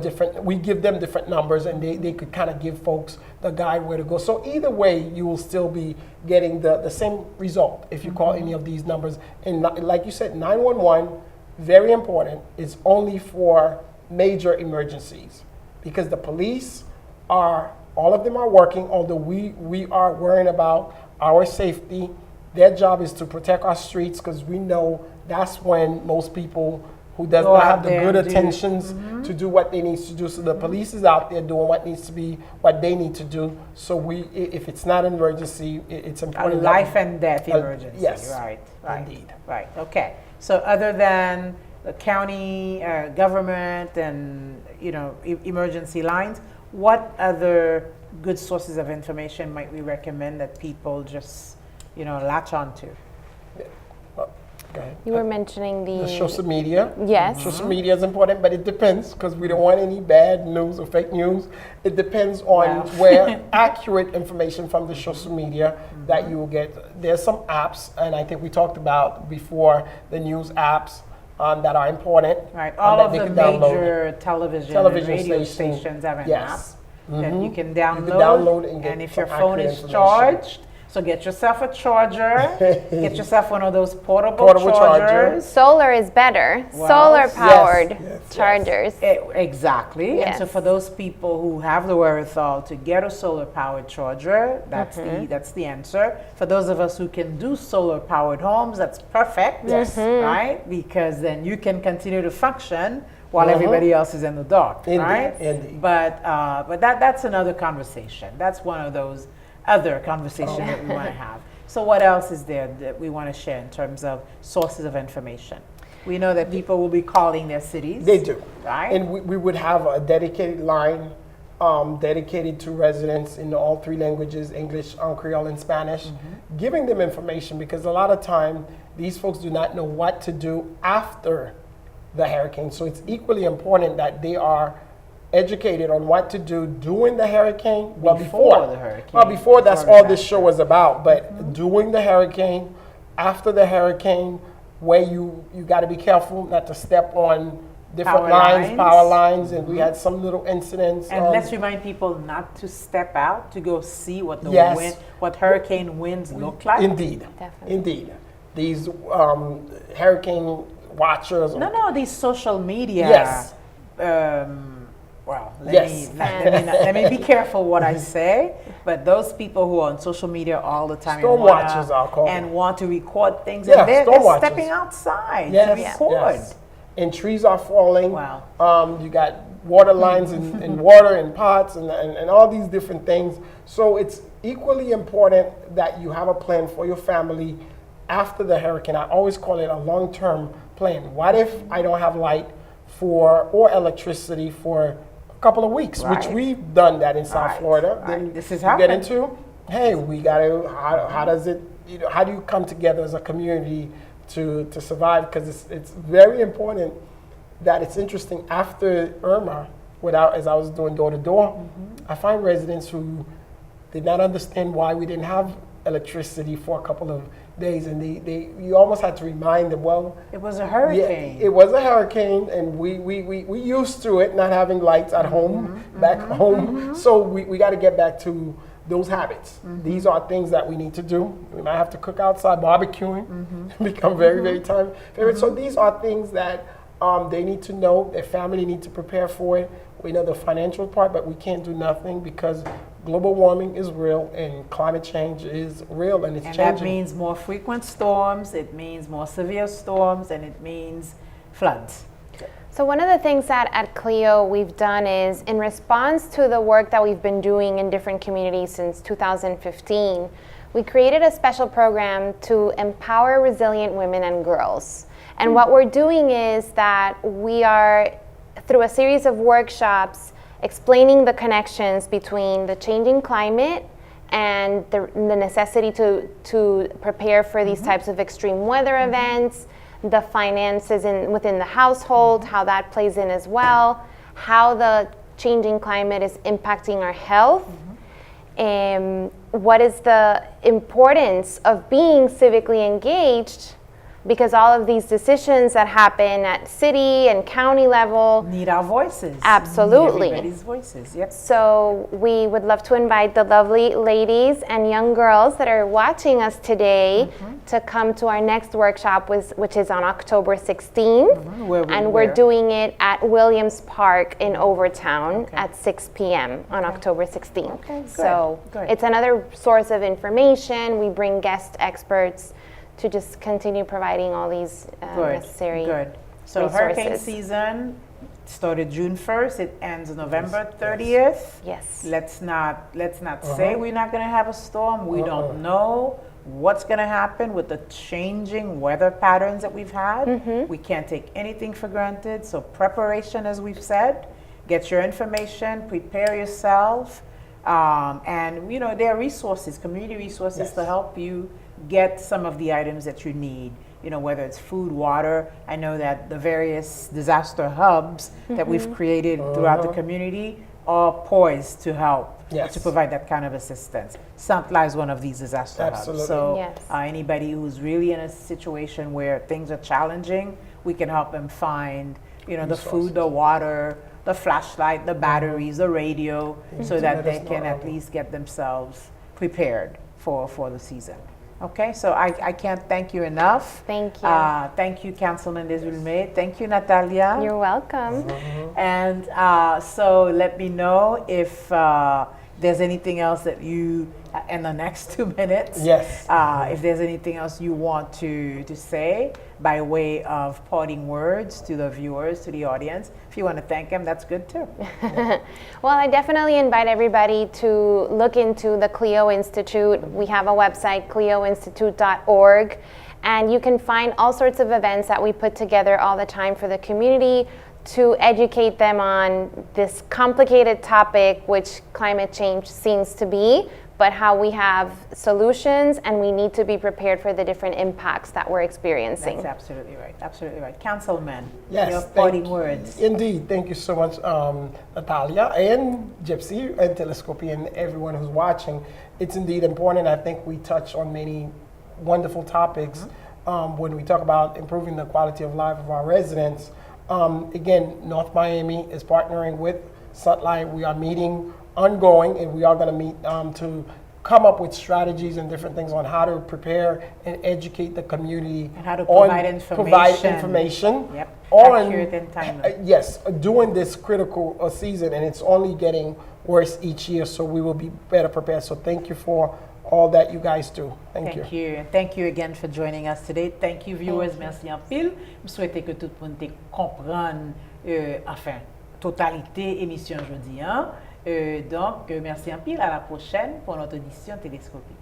different, we give them different numbers, and they could kind of give folks the guide where to go. So either way, you will still be getting the same result if you call any of these numbers. And like you said, 911, very important, is only for major emergencies, because the police all of them are working, although we are worrying about our safety. Their job is to protect our streets, because we know that's when most people who does Go not out have the there good and do- intentions to do what they need to do. So the police is out there doing what they need to do. So if it's not an emergency, it's A important. that life and death emergency. yes, Right. indeed. Right. Okay. So other than the county government and emergency lines, what other good sources of information might we recommend that people just latch on to? Go ahead. You were mentioning The social media. Yes. Social media is important, but it depends, because we don't want any bad news or fake news. It depends on where accurate information from the social media that you will get. There's some apps, and I think we talked about before the news apps that are important. Right. All that of they the can download. major television and radio stations have an app that you can download. download and get if your some phone accurate is information. charged, So get yourself a charger. Get yourself one of those portable charger. chargers. Solar is better. Well, Solar-powered yes, chargers. Exactly. And so Yes. for those people who have the wherewithal to get a solar-powered charger, that's the answer. For those of us who can do solar-powered homes, that's perfect. Yes. Right? Because then you can continue to function while everybody else is in the dark, Indeed, right? indeed. But that's another conversation. That's one of those other conversations that we want to have. So what else is there that we want to share in terms of sources of information? We know that people will be calling their cities. They do. Right? And we would have a dedicated line dedicated to residents in all three languages, English, Creole, and Spanish, giving them information, because a lot of time these folks do not know what to do after the hurricane. So it's equally important that they are educated on what to do during the hurricane. Well, Before the hurricane. Well, before, that's Before all the this show was about. But during the hurricane, after the hurricane, where you got to be careful not to step on different power lines, and we had some little incidents. And let's remind people not to step out to go see what the Yes. wind, what hurricane winds look like. Indeed, Definitely. indeed. These hurricane watchers. No, these social media. Yes. Well, Yes. let me be careful what I say, but those people who are on social media all the time Storm and wanna- watchers, I'll call them. and want to record things, Yeah, and they're storm watchers. stepping outside Yes, to record. yes. And trees are falling. Wow. You got water lines and water in pots and all these different things. So it's equally important that you have a plan for your family after the hurricane. I always call it a long-term plan. What if I don't have light or electricity for a couple of weeks, which Right. we've done that in South Right, Florida. right. Then This is you get happening. into, hey, we got to, how does it, how do you come together as a community to survive? Because it's very important. That it's interesting after Irma, as I was doing door to door, I find residents who did not understand why we didn't have electricity for a couple of days, and you almost had to remind them, well, It was a hurricane. it was a hurricane, and we used to it not having lights at home, back home. So we got to get back to those habits. These are things that we need to do. We might have to cook outside, barbecuing, become very, very time favorite. So these are things that they need to know. Their family need to prepare for it. We know the financial part, but we can't do nothing because global warming is real and climate change is real, and it's And changing. that means more frequent storms, it means more severe storms, and it means floods. So one of the things that at Clio we've done is, in response to the work that we've been doing in different communities since 2015, we created a special program to empower resilient women and girls. And what we're doing is that we are, through a series of workshops, explaining the connections between the changing climate and the necessity to prepare for these types of extreme weather events, the finances within the household, how that plays in as well, how the changing climate is impacting our health, what is the importance of being civically engaged, because all of these decisions that happen at city and county level Need our voices. Absolutely. Need everybody's voices, yep. So we would love to invite the lovely ladies and young girls that are watching us today to come to our next workshop, which is on October 16th. And we're doing it at Williams Park in Overtown at 6 p.m. on October 16th. Okay, So good. it's another source of information. We bring guest experts to just continue providing all these necessary Good. So hurricane resources. season started June 1st. It ends November 30th. Yes. Let's not say we're not going to have a storm. We don't know what's going to happen with the changing weather patterns that we've had. We can't take anything for granted. So preparation, as we've said, get your information, prepare yourself, and there are resources, community resources to help you get some of the items that you need, whether it's food, water. I know that the various disaster hubs that we've created throughout the community are poised to help to provide that kind of assistance. Sant is one of these disaster Absolutely. hubs. So Yes. Anybody who's really in a situation where things are challenging, we can help them find, the food, the water, the flashlight, the batteries, the radio, so that they can at least get themselves prepared for the season. Okay, so I can't thank you enough. Thank you. Thank you, Councilman Desulmé. Thank you, Natalia. You're welcome. And so let me know if there's anything else that you, in the next 2 minutes, Yes. if there's anything else you want to say by way of parting words to the viewers, to the audience. If you want to thank them, that's good too. Well, I definitely invite everybody to look into the Clio Institute. We have a website, clioinstitute.org, and you can find all sorts of events that we put together all the time for the community to educate them on this complicated topic, which climate change seems to be, but how we have solutions and we need to be prepared for the different impacts that we're experiencing. That's absolutely right. Absolutely right. Councilman, Yes, your parting words. Indeed. Thank you so much, Natalia and Gypsy and Teleskopi and everyone who's watching. It's indeed important. I think we touch on many wonderful topics when we talk about improving the quality of life of our residents. Again, North Miami is partnering with Sant. We are meeting ongoing, and we are going to meet to come up with strategies and different things on how to prepare and educate the community And how to on provide information. Yep. Accurate and timely. Yes, during this critical season, and it's only getting worse each year, so we will be better prepared. So thank you for all that you guys do. Thank you. And thank you again for joining us today. Thank you, viewers. Merci en pile. Je souhaite que tout le monde comprenne, enfin, totalité émission aujourd'hui. Donc, merci en pile. À la prochaine pour notre édition Télescopie.